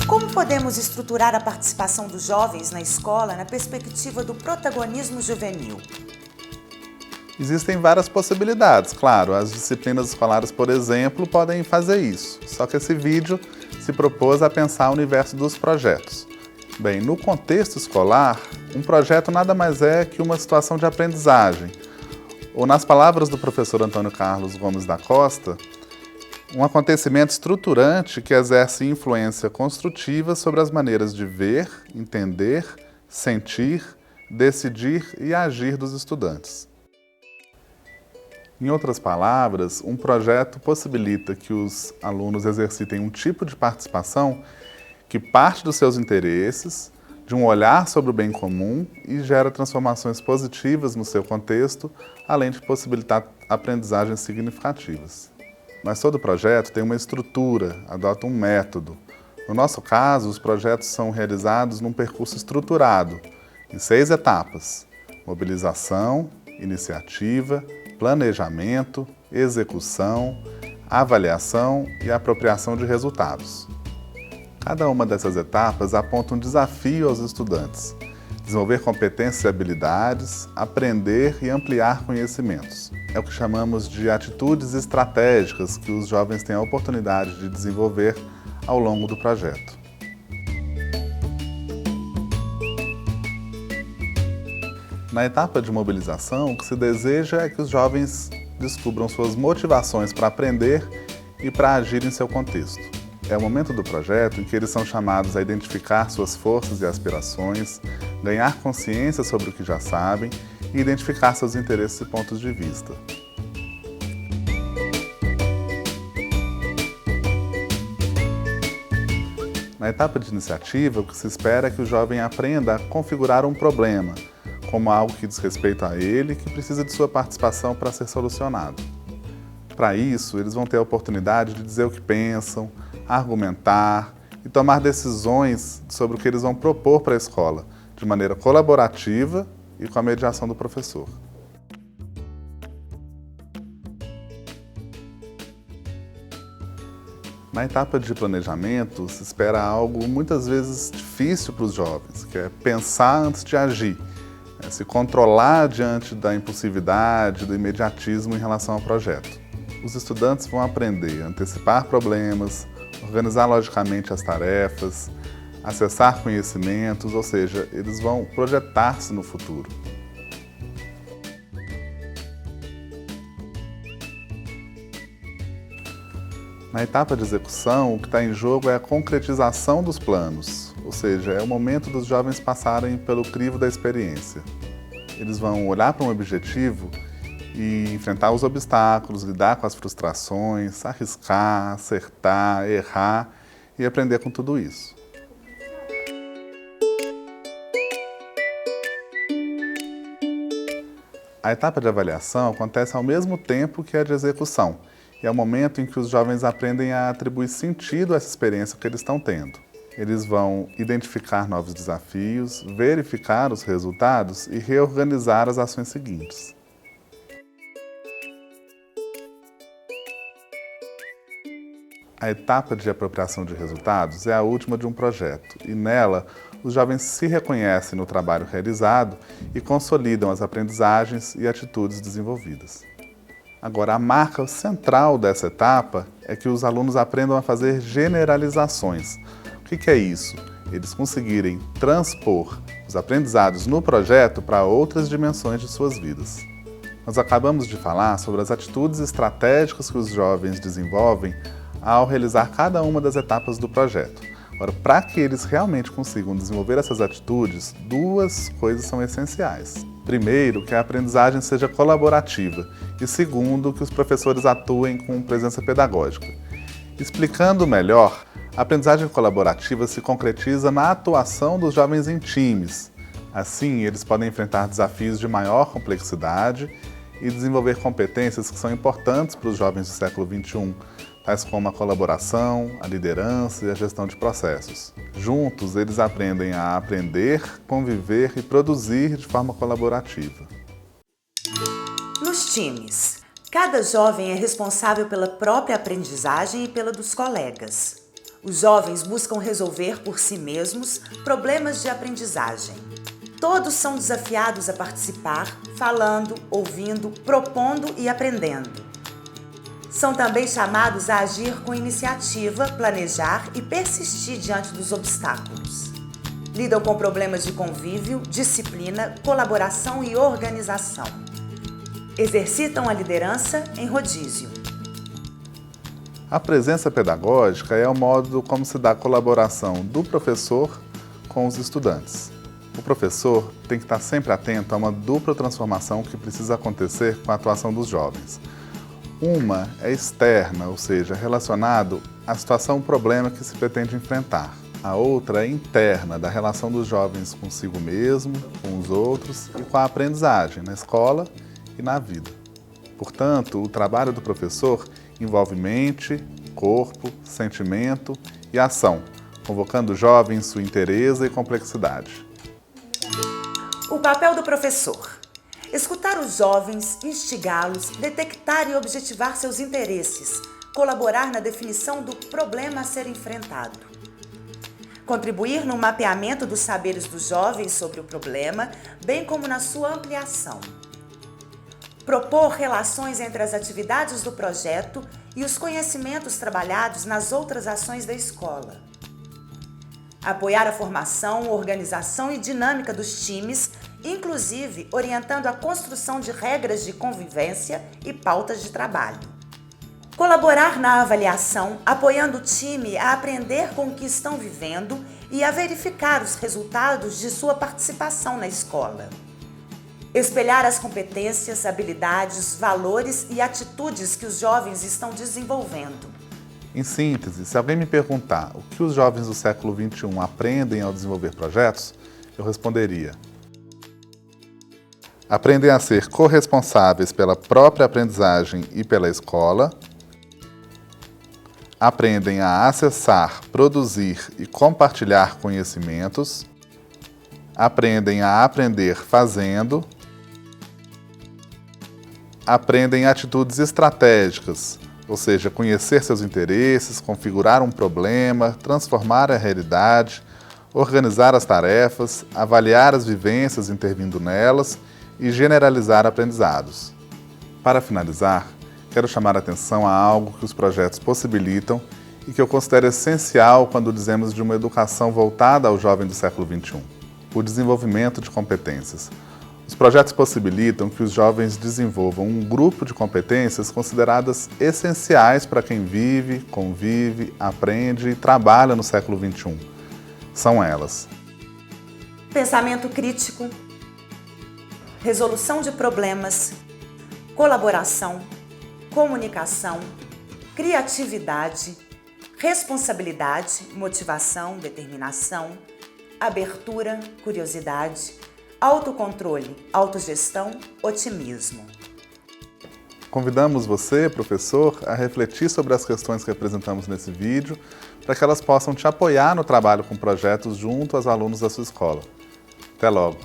Como podemos estruturar a participação dos jovens na escola na perspectiva do protagonismo juvenil? Existem várias possibilidades, claro. As disciplinas escolares, por exemplo, podem fazer isso. Só que esse vídeo se propôs a pensar o universo dos projetos. Bem, no contexto escolar, um projeto nada mais é que uma situação de aprendizagem. Ou, nas palavras do professor Antônio Carlos Gomes da Costa, um acontecimento estruturante que exerce influência construtiva sobre as maneiras de ver, entender, sentir, decidir e agir dos estudantes. Em outras palavras, um projeto possibilita que os alunos exercitem um tipo de participação que parte dos seus interesses, de um olhar sobre o bem comum e gera transformações positivas no seu contexto, além de possibilitar aprendizagens significativas. Mas todo projeto tem uma estrutura, adota um método. No nosso caso, os projetos são realizados num percurso estruturado, em 6 etapas: mobilização, iniciativa, planejamento, execução, avaliação e apropriação de resultados. Cada uma dessas etapas aponta um desafio aos estudantes: desenvolver competências e habilidades, aprender e ampliar conhecimentos. É o que chamamos de atitudes estratégicas que os jovens têm a oportunidade de desenvolver ao longo do projeto. Na etapa de mobilização, o que se deseja é que os jovens descubram suas motivações para aprender e para agir em seu contexto. É o momento do projeto em que eles são chamados a identificar suas forças e aspirações, ganhar consciência sobre o que já sabem e identificar seus interesses e pontos de vista. Na etapa de iniciativa, o que se espera é que o jovem aprenda a configurar um problema, como algo que diz respeito a ele e que precisa de sua participação para ser solucionado. Para isso, eles vão ter a oportunidade de dizer o que pensam, argumentar e tomar decisões sobre o que eles vão propor para a escola, de maneira colaborativa e com a mediação do professor. Na etapa de planejamento, se espera algo muitas vezes difícil para os jovens, que é pensar antes de agir, se controlar diante da impulsividade, do imediatismo em relação ao projeto. Os estudantes vão aprender a antecipar problemas, organizar logicamente as tarefas, acessar conhecimentos, ou seja, eles vão projetar-se no futuro. Na etapa de execução, o que está em jogo é a concretização dos planos, ou seja, é o momento dos jovens passarem pelo crivo da experiência. Eles vão olhar para um objetivo e enfrentar os obstáculos, lidar com as frustrações, arriscar, acertar, errar e aprender com tudo isso. A etapa de avaliação acontece ao mesmo tempo que a de execução, e é o momento em que os jovens aprendem a atribuir sentido a essa experiência que eles estão tendo. Eles vão identificar novos desafios, verificar os resultados e reorganizar as ações seguintes. A etapa de apropriação de resultados é a última de um projeto, e nela os jovens se reconhecem no trabalho realizado e consolidam as aprendizagens e atitudes desenvolvidas. Agora, a marca central dessa etapa é que os alunos aprendam a fazer generalizações. O que é isso? Eles conseguirem transpor os aprendizados no projeto para outras dimensões de suas vidas. Nós acabamos de falar sobre as atitudes estratégicas que os jovens desenvolvem ao realizar cada uma das etapas do projeto. Agora, para que eles realmente consigam desenvolver essas atitudes, duas coisas são essenciais. Primeiro, que a aprendizagem seja colaborativa e segundo, que os professores atuem com presença pedagógica. Explicando melhor, A aprendizagem colaborativa se concretiza na atuação dos jovens em times. Assim, eles podem enfrentar desafios de maior complexidade e desenvolver competências que são importantes para os jovens do século XXI, tais como a colaboração, a liderança e a gestão de processos. Juntos, eles aprendem a aprender, conviver e produzir de forma colaborativa. Nos times, cada jovem é responsável pela própria aprendizagem e pela dos colegas. Os jovens buscam resolver por si mesmos problemas de aprendizagem. Todos são desafiados a participar, falando, ouvindo, propondo e aprendendo. São também chamados a agir com iniciativa, planejar e persistir diante dos obstáculos. Lidam com problemas de convívio, disciplina, colaboração e organização. Exercitam a liderança em rodízio. A presença pedagógica é o modo como se dá a colaboração do professor com os estudantes. O professor tem que estar sempre atento a uma dupla transformação que precisa acontecer com a atuação dos jovens. Uma é externa, ou seja, relacionado à situação ou problema que se pretende enfrentar. A outra é interna, da relação dos jovens consigo mesmo, com os outros e com a aprendizagem na escola e na vida. Portanto, o trabalho do professor envolve mente, corpo, sentimento e ação, convocando o jovem em sua inteireza e complexidade. O papel do professor: escutar os jovens, instigá-los, detectar e objetivar seus interesses, colaborar na definição do problema a ser enfrentado. Contribuir no mapeamento dos saberes dos jovens sobre o problema, bem como na sua ampliação. Propor relações entre as atividades do projeto e os conhecimentos trabalhados nas outras ações da escola. Apoiar a formação, organização e dinâmica dos times, inclusive orientando a construção de regras de convivência e pautas de trabalho. Colaborar na avaliação, apoiando o time a aprender com o que estão vivendo e a verificar os resultados de sua participação na escola. Espelhar as competências, habilidades, valores e atitudes que os jovens estão desenvolvendo. Em síntese, se alguém me perguntar o que os jovens do século XXI aprendem ao desenvolver projetos, eu responderia: aprendem a ser corresponsáveis pela própria aprendizagem e pela escola, aprendem a acessar, produzir e compartilhar conhecimentos, aprendem a aprender fazendo, aprendem atitudes estratégicas, ou seja, conhecer seus interesses, configurar um problema, transformar a realidade, organizar as tarefas, avaliar as vivências intervindo nelas e generalizar aprendizados. Para finalizar, quero chamar a atenção a algo que os projetos possibilitam e que eu considero essencial quando dizemos de uma educação voltada ao jovem do século XXI: o desenvolvimento de competências. Os projetos possibilitam que os jovens desenvolvam um grupo de competências consideradas essenciais para quem vive, convive, aprende e trabalha no século XXI. São elas: pensamento crítico, resolução de problemas, colaboração, comunicação, criatividade, responsabilidade, motivação, determinação, abertura, curiosidade, autocontrole, autogestão, otimismo. Convidamos você, professor, a refletir sobre as questões que apresentamos nesse vídeo, para que elas possam te apoiar no trabalho com projetos junto aos alunos da sua escola. Até logo!